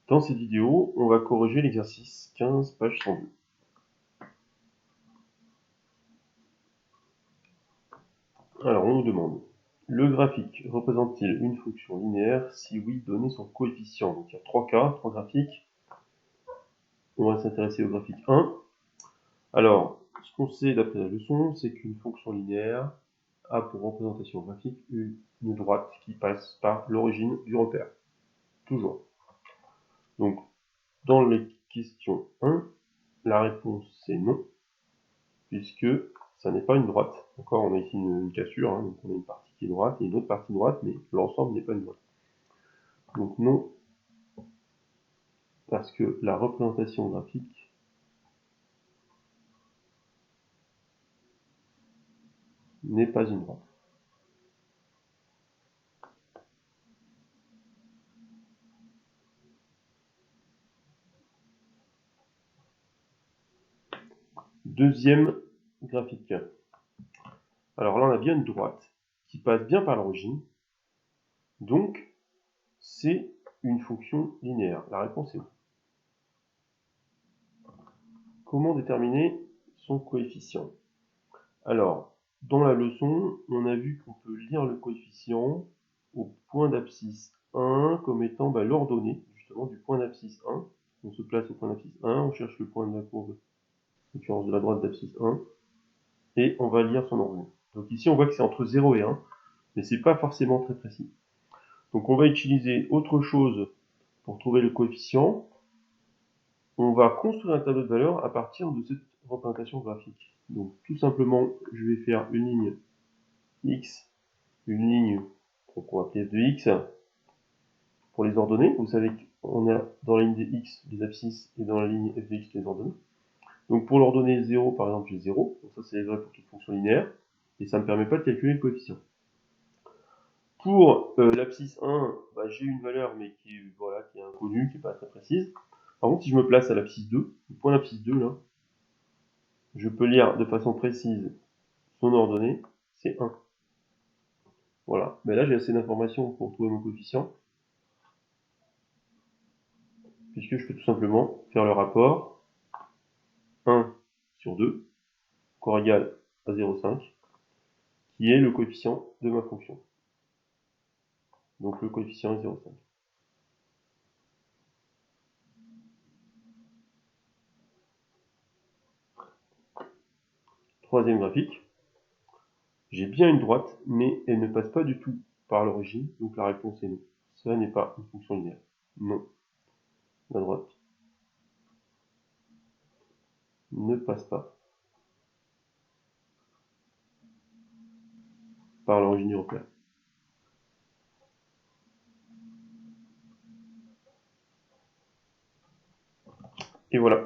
Dans cette vidéo, on va corriger l'exercice 15, page 102. Alors, on nous demande, le graphique représente-t-il une fonction linéaire? Si oui, donnez son coefficient. Donc, il y a 3 cas, 3 graphiques. On va s'intéresser au graphique 1. Alors, ce qu'on sait d'après la leçon, c'est qu'une fonction linéaire a pour représentation graphique une droite qui passe par l'origine du repère. Toujours. Donc, dans les questions 1, la réponse c'est non, puisque ça n'est pas une droite. Encore, on a ici une cassure, hein, donc on a une partie qui est droite et une autre partie droite, mais l'ensemble n'est pas une droite. Donc non, parce que la représentation graphique n'est pas une droite. Deuxième graphique. Alors là, on a bien une droite qui passe bien par l'origine, donc c'est une fonction linéaire. La réponse est oui. Comment déterminer son coefficient? Alors, dans la leçon, on a vu qu'on peut lire le coefficient au point d'abscisse 1 comme étant l'ordonnée justement du point d'abscisse 1. On se place au point d'abscisse 1, on cherche le point de la courbe, en l'occurrence de la droite d'abscisse 1, et on va lire son ordonnée. Donc ici, on voit que c'est entre 0 et 1, mais c'est pas forcément très précis. Donc on va utiliser autre chose pour trouver le coefficient. On va construire un tableau de valeurs à partir de cette représentation graphique. Donc tout simplement, je vais faire une ligne x, une ligne qu'on va appeler f de x pour les ordonnées. Vous savez qu'on a dans la ligne des x les abscisses et dans la ligne f de x les ordonnées. Donc pour l'ordonnée 0, par exemple, j'ai 0. Donc ça, c'est vrai pour toute fonction linéaire. Et ça ne me permet pas de calculer le coefficient. Pour l'abscisse 1, j'ai une valeur, mais qui est inconnue, qui n'est pas très précise. Par contre, si je me place à l'abscisse 2, le point d'abscisse 2, là, je peux lire de façon précise son ordonnée, c'est 1. Voilà. Mais là, j'ai assez d'informations pour trouver mon coefficient, puisque je peux tout simplement faire le rapport 1 sur 2, corps égal à 0,5, qui est le coefficient de ma fonction. Donc le coefficient est 0,5. Troisième graphique. J'ai bien une droite, mais elle ne passe pas du tout par l'origine, donc la réponse est non. Ça n'est pas une fonction linéaire. Non. La droite ne passe pas par l'origine du repère. Et voilà.